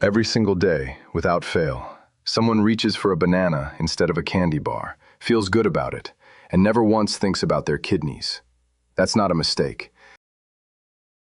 Every single day, without fail, someone reaches for a banana instead of a candy bar, feels good about it, and never once thinks about their kidneys. That's not a mistake.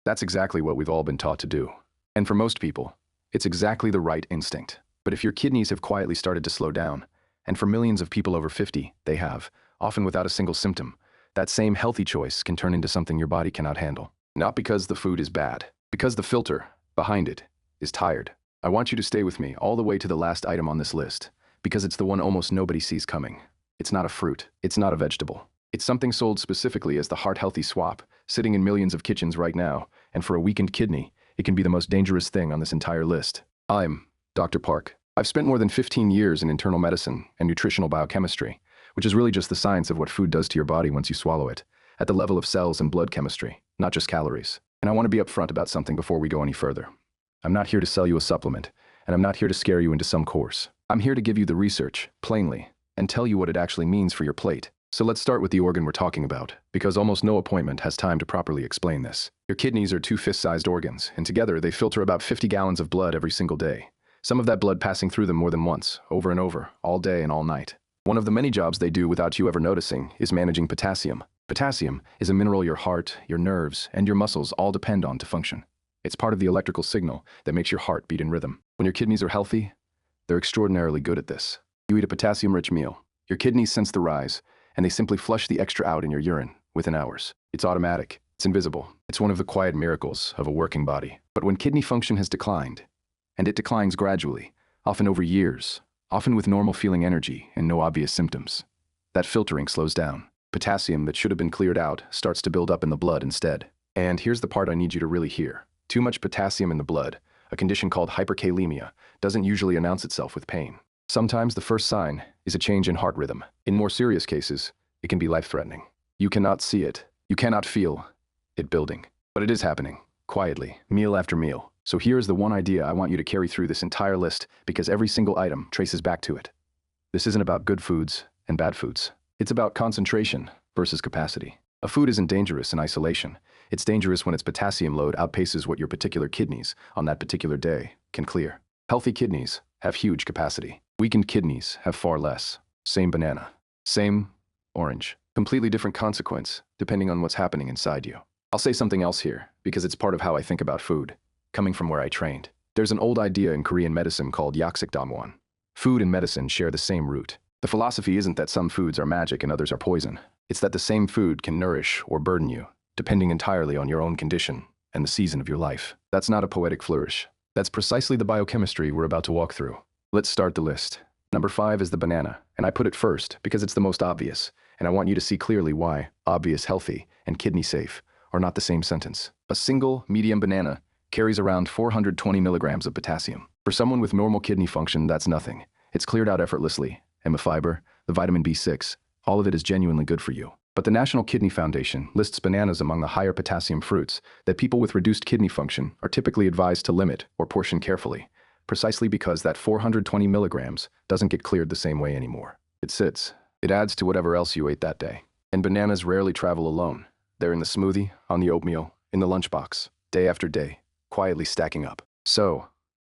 That's exactly what we've all been taught to do. And for most people, it's exactly the right instinct. But if your kidneys have quietly started to slow down, and for millions of people over 50, they have, often without a single symptom, that same healthy choice can turn into something your body cannot handle. Not because the food is bad, because the filter behind it is tired. I want you to stay with me all the way to the last item on this list, because it's the one almost nobody sees coming. It's not a fruit. It's not a vegetable. It's something sold specifically as the heart-healthy swap, sitting in millions of kitchens right now, and for a weakened kidney, it can be the most dangerous thing on this entire list. I'm Dr. Park. I've spent more than 15 years in internal medicine and nutritional biochemistry, which is really just the science of what food does to your body once you swallow it, at the level of cells and blood chemistry, not just calories. And I want to be upfront about something before we go any further. I'm not here to sell you a supplement, and I'm not here to scare you into some course. I'm here to give you the research, plainly, and tell you what it actually means for your plate. So let's start with the organ we're talking about, because almost no appointment has time to properly explain this. Your kidneys are two fist-sized organs, and together they filter about 50 gallons of blood every single day. Some of that blood passing through them more than once, over and over, all day and all night. One of the many jobs they do without you ever noticing is managing potassium. Potassium is a mineral your heart, your nerves, and your muscles all depend on to function. It's part of the electrical signal that makes your heart beat in rhythm. When your kidneys are healthy, they're extraordinarily good at this. You eat a potassium-rich meal. Your kidneys sense the rise, and they simply flush the extra out in your urine within hours. It's automatic. It's invisible. It's one of the quiet miracles of a working body. But when kidney function has declined, and it declines gradually, often over years, often with normal-feeling energy and no obvious symptoms, that filtering slows down. Potassium that should have been cleared out starts to build up in the blood instead. And here's the part I need you to really hear. Too much potassium in the blood, a condition called hyperkalemia, doesn't usually announce itself with pain. Sometimes the first sign is a change in heart rhythm. In more serious cases, it can be life-threatening. You cannot see it. You cannot feel it building. But it is happening, quietly, meal after meal. So here's the one idea I want you to carry through this entire list, because every single item traces back to it. This isn't about good foods and bad foods. It's about concentration versus capacity. A food isn't dangerous in isolation. It's dangerous when its potassium load outpaces what your particular kidneys, on that particular day, can clear. Healthy kidneys have huge capacity. Weakened kidneys have far less. Same banana. Same orange. Completely different consequence, depending on what's happening inside you. I'll say something else here, because it's part of how I think about food, coming from where I trained. There's an old idea in Korean medicine called yaksikdamwon. Food and medicine share the same root. The philosophy isn't that some foods are magic and others are poison. It's that the same food can nourish or burden you, depending entirely on your own condition and the season of your life. That's not a poetic flourish. That's precisely the biochemistry we're about to walk through. Let's start the list. Number 5 is the banana, and I put it first because it's the most obvious, and I want you to see clearly why obvious healthy and kidney safe are not the same sentence. A single medium banana carries around 420 milligrams of potassium. For someone with normal kidney function, that's nothing. It's cleared out effortlessly, and the fiber, the vitamin B6, all of it is genuinely good for you. But the National Kidney Foundation lists bananas among the higher potassium fruits that people with reduced kidney function are typically advised to limit or portion carefully, precisely because that 420 milligrams doesn't get cleared the same way anymore. It sits. It adds to whatever else you ate that day. And bananas rarely travel alone. They're in the smoothie, on the oatmeal, in the lunchbox, day after day, quietly stacking up. So,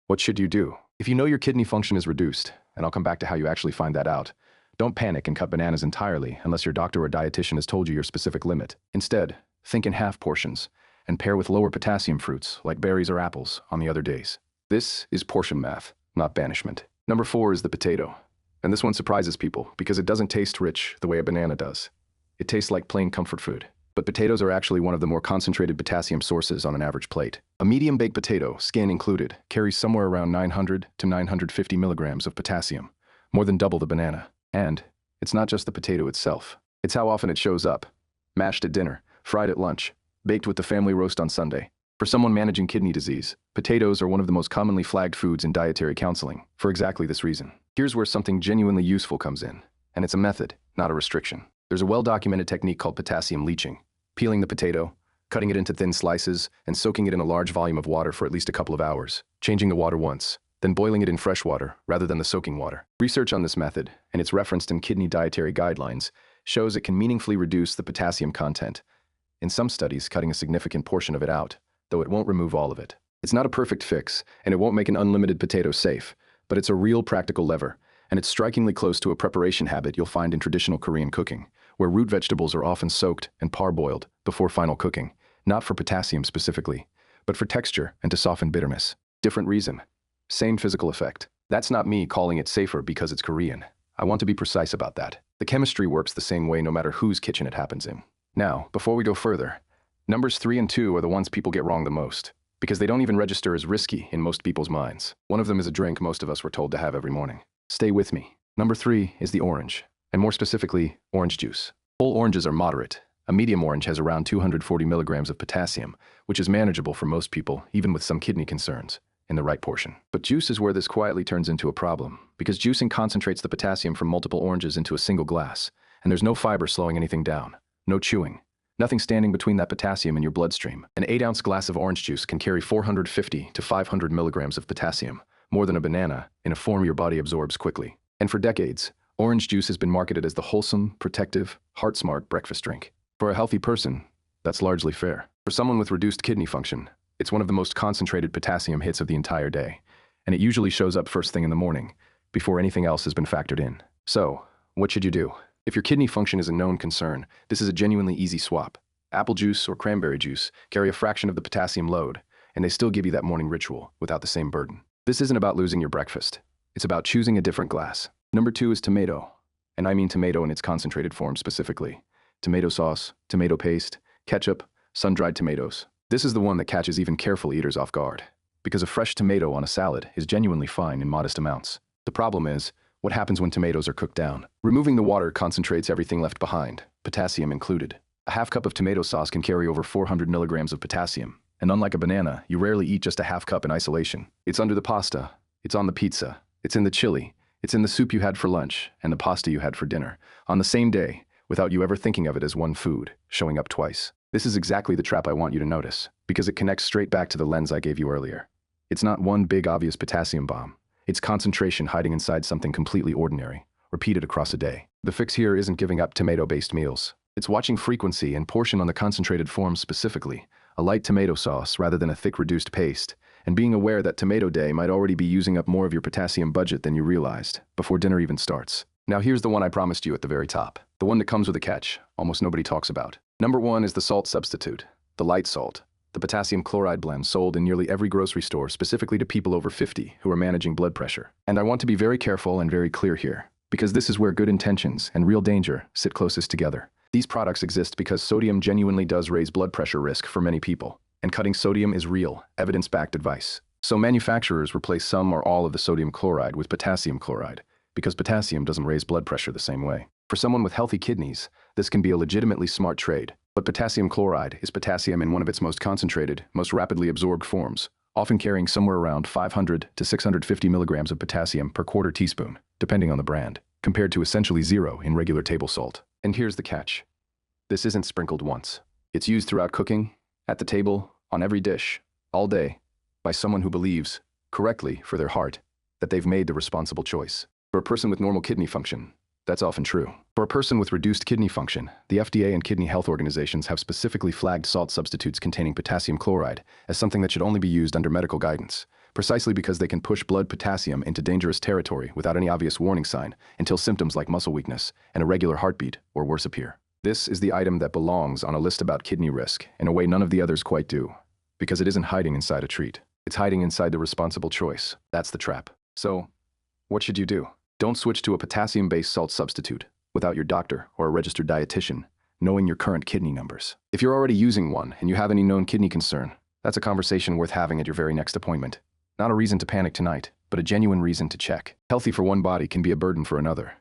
what should you do? If you know your kidney function is reduced, and I'll come back to how you actually find that out, don't panic and cut bananas entirely unless your doctor or dietitian has told you your specific limit. Instead, think in half portions and pair with lower potassium fruits like berries or apples on the other days. This is portion math, not banishment. Number 4 is the potato. And this one surprises people because it doesn't taste rich the way a banana does. It tastes like plain comfort food. But potatoes are actually one of the more concentrated potassium sources on an average plate. A medium baked potato, skin included, carries somewhere around 900 to 950 milligrams of potassium, more than double the banana. And it's not just the potato itself. It's how often it shows up. Mashed at dinner, fried at lunch, baked with the family roast on Sunday. For someone managing kidney disease, potatoes are one of the most commonly flagged foods in dietary counseling for exactly this reason. Here's where something genuinely useful comes in, and it's a method, not a restriction. There's a well-documented technique called potassium leaching. Peeling the potato, cutting it into thin slices, and soaking it in a large volume of water for at least a couple of hours, changing the water once, then boiling it in fresh water rather than the soaking water. Research on this method, and it's referenced in kidney dietary guidelines, shows it can meaningfully reduce the potassium content, in some studies cutting a significant portion of it out, though it won't remove all of it. It's not a perfect fix, and it won't make an unlimited potato safe, but it's a real practical lever, and it's strikingly close to a preparation habit you'll find in traditional Korean cooking, where root vegetables are often soaked and parboiled before final cooking, not for potassium specifically, but for texture and to soften bitterness. Different reason. Same physical effect. That's not me calling it safer because it's Korean. I want to be precise about that. The chemistry works the same way no matter whose kitchen it happens in. Now, before we go further, numbers 3 and 2 are the ones people get wrong the most, because they don't even register as risky in most people's minds. One of them is a drink most of us were told to have every morning. Stay with me. Number 3 is the orange, and more specifically, orange juice. Whole oranges are moderate. A medium orange has around 240 milligrams of potassium, which is manageable for most people, even with some kidney concerns, in the right portion. But juice is where this quietly turns into a problem, because juicing concentrates the potassium from multiple oranges into a single glass, and there's no fiber slowing anything down, no chewing, nothing standing between that potassium and your bloodstream. An 8-ounce glass of orange juice can carry 450 to 500 milligrams of potassium, more than a banana, in a form your body absorbs quickly. And for decades, orange juice has been marketed as the wholesome, protective, heart-smart breakfast drink. For a healthy person, that's largely fair. For someone with reduced kidney function, it's one of the most concentrated potassium hits of the entire day, and it usually shows up first thing in the morning, before anything else has been factored in. So, what should you do? If your kidney function is a known concern, this is a genuinely easy swap. Apple juice or cranberry juice carry a fraction of the potassium load, and they still give you that morning ritual without the same burden. This isn't about losing your breakfast. It's about choosing a different glass. Number 2 is tomato, and I mean tomato in its concentrated form specifically. Tomato sauce, tomato paste, ketchup, sun-dried tomatoes. This is the one that catches even careful eaters off guard, because a fresh tomato on a salad is genuinely fine in modest amounts. The problem is, what happens when tomatoes are cooked down? Removing the water concentrates everything left behind, potassium included. A half cup of tomato sauce can carry over 400 milligrams of potassium, and unlike a banana, you rarely eat just a half cup in isolation. It's under the pasta, it's on the pizza, it's in the chili, it's in the soup you had for lunch, and the pasta you had for dinner, on the same day, without you ever thinking of it as one food, showing up twice. This is exactly the trap I want you to notice, because it connects straight back to the lens I gave you earlier. It's not one big obvious potassium bomb. It's concentration hiding inside something completely ordinary, repeated across a day. The fix here isn't giving up tomato-based meals. It's watching frequency and portion on the concentrated form specifically, a light tomato sauce rather than a thick reduced paste, and being aware that tomato day might already be using up more of your potassium budget than you realized, before dinner even starts. Now here's the one I promised you at the very top. The one that comes with a catch, almost nobody talks about. Number 1 is the salt substitute, the light salt, the potassium chloride blend sold in nearly every grocery store specifically to people over 50 who are managing blood pressure. And I want to be very careful and very clear here, because this is where good intentions and real danger sit closest together. These products exist because sodium genuinely does raise blood pressure risk for many people, and cutting sodium is real, evidence-backed advice. So manufacturers replace some or all of the sodium chloride with potassium chloride, because potassium doesn't raise blood pressure the same way. For someone with healthy kidneys, this can be a legitimately smart trade, but potassium chloride is potassium in one of its most concentrated, most rapidly absorbed forms, often carrying somewhere around 500 to 650 milligrams of potassium per quarter teaspoon, depending on the brand, compared to essentially zero in regular table salt. And here's the catch. This isn't sprinkled once. It's used throughout cooking, at the table, on every dish, all day, by someone who believes, correctly for their heart, that they've made the responsible choice. For a person with normal kidney function, that's often true. For a person with reduced kidney function, the FDA and kidney health organizations have specifically flagged salt substitutes containing potassium chloride as something that should only be used under medical guidance, precisely because they can push blood potassium into dangerous territory without any obvious warning sign until symptoms like muscle weakness, an irregular heartbeat, or worse appear. This is the item that belongs on a list about kidney risk in a way none of the others quite do, because it isn't hiding inside a treat. It's hiding inside the responsible choice. That's the trap. So, what should you do? Don't switch to a potassium-based salt substitute without your doctor or a registered dietitian knowing your current kidney numbers. If you're already using one and you have any known kidney concern, that's a conversation worth having at your very next appointment. Not a reason to panic tonight, but a genuine reason to check. Healthy for one body can be a burden for another.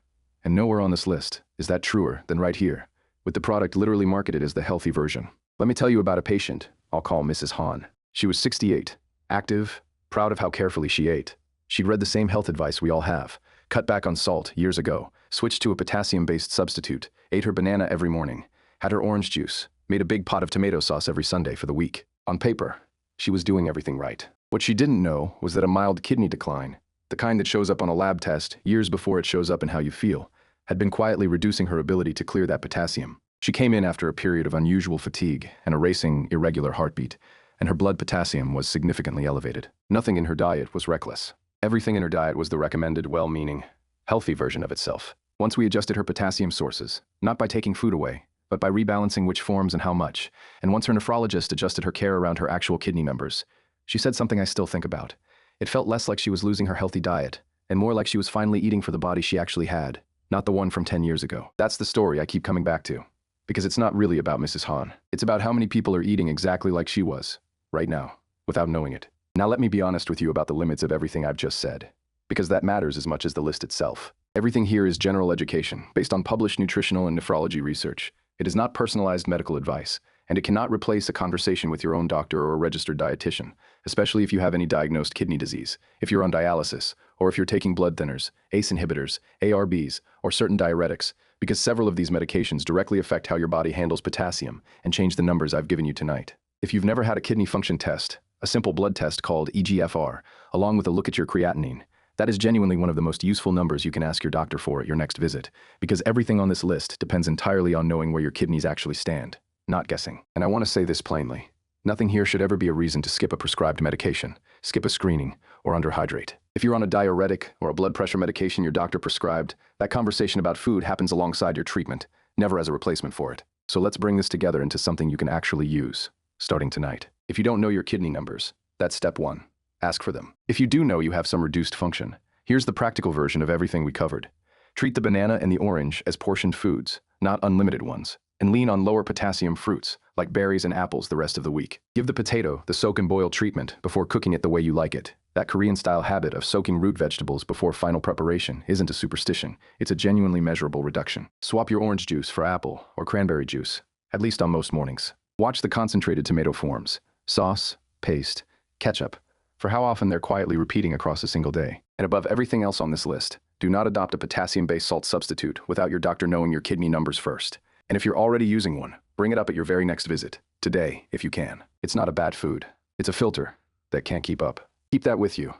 And nowhere on this list is that truer than right here, with the product literally marketed as the healthy version. Let me tell you about a patient I'll call Mrs. Han. She was 68, active, proud of how carefully she ate. She'd read the same health advice we all have. Cut back on salt years ago, switched to a potassium-based substitute, ate her banana every morning, had her orange juice, made a big pot of tomato sauce every Sunday for the week. On paper, she was doing everything right. What she didn't know was that a mild kidney decline, the kind that shows up on a lab test years before it shows up in how you feel, had been quietly reducing her ability to clear that potassium. She came in after a period of unusual fatigue and a racing, irregular heartbeat, and her blood potassium was significantly elevated. Nothing in her diet was reckless. Everything in her diet was the recommended, well-meaning, healthy version of itself. Once we adjusted her potassium sources, not by taking food away, but by rebalancing which forms and how much, and once her nephrologist adjusted her care around her actual kidney members, she said something I still think about. It felt less like she was losing her healthy diet, and more like she was finally eating for the body she actually had, not the one from 10 years ago. That's the story I keep coming back to. Because it's not really about Mrs. Hahn. It's about how many people are eating exactly like she was, right now, without knowing it. Now let me be honest with you about the limits of everything I've just said, because that matters as much as the list itself. Everything here is general education, based on published nutritional and nephrology research. It is not personalized medical advice, and it cannot replace a conversation with your own doctor or a registered dietitian, especially if you have any diagnosed kidney disease, if you're on dialysis, or if you're taking blood thinners, ACE inhibitors, ARBs, or certain diuretics, because several of these medications directly affect how your body handles potassium and change the numbers I've given you tonight. If you've never had a kidney function test, a simple blood test called eGFR, along with a look at your creatinine, that is genuinely one of the most useful numbers you can ask your doctor for at your next visit, because everything on this list depends entirely on knowing where your kidneys actually stand, not guessing. And I want to say this plainly. Nothing here should ever be a reason to skip a prescribed medication, skip a screening, or underhydrate. If you're on a diuretic or a blood pressure medication your doctor prescribed, that conversation about food happens alongside your treatment, never as a replacement for it. So let's bring this together into something you can actually use, starting tonight. If you don't know your kidney numbers, that's step one. Ask for them. If you do know you have some reduced function, here's the practical version of everything we covered. Treat the banana and the orange as portioned foods, not unlimited ones, and lean on lower potassium fruits, like berries and apples the rest of the week. Give the potato the soak and boil treatment before cooking it the way you like it. That Korean-style habit of soaking root vegetables before final preparation isn't a superstition, it's a genuinely measurable reduction. Swap your orange juice for apple or cranberry juice, at least on most mornings. Watch the concentrated tomato forms, sauce, paste, ketchup, for how often they're quietly repeating across a single day. And above everything else on this list, do not adopt a potassium-based salt substitute without your doctor knowing your kidney numbers first. And if you're already using one, bring it up at your very next visit, today, if you can. It's not a bad food. It's a filter that can't keep up. Keep that with you,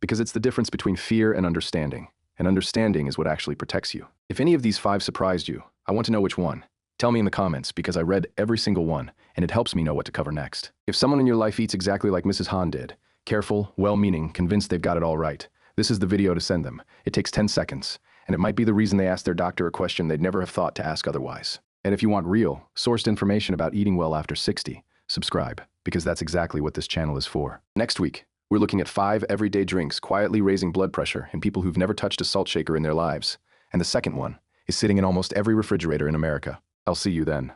because it's the difference between fear and understanding is what actually protects you. If any of these 5 surprised you, I want to know which one. Tell me in the comments, because I read every single one, and it helps me know what to cover next. If someone in your life eats exactly like Mrs. Hahn did, careful, well-meaning, convinced they've got it all right, this is the video to send them. It takes 10 seconds, and it might be the reason they ask their doctor a question they'd never have thought to ask otherwise. And if you want real, sourced information about eating well after 60, subscribe, because that's exactly what this channel is for. Next week, we're looking at 5 everyday drinks quietly raising blood pressure in people who've never touched a salt shaker in their lives. And the second one is sitting in almost every refrigerator in America. I'll see you then.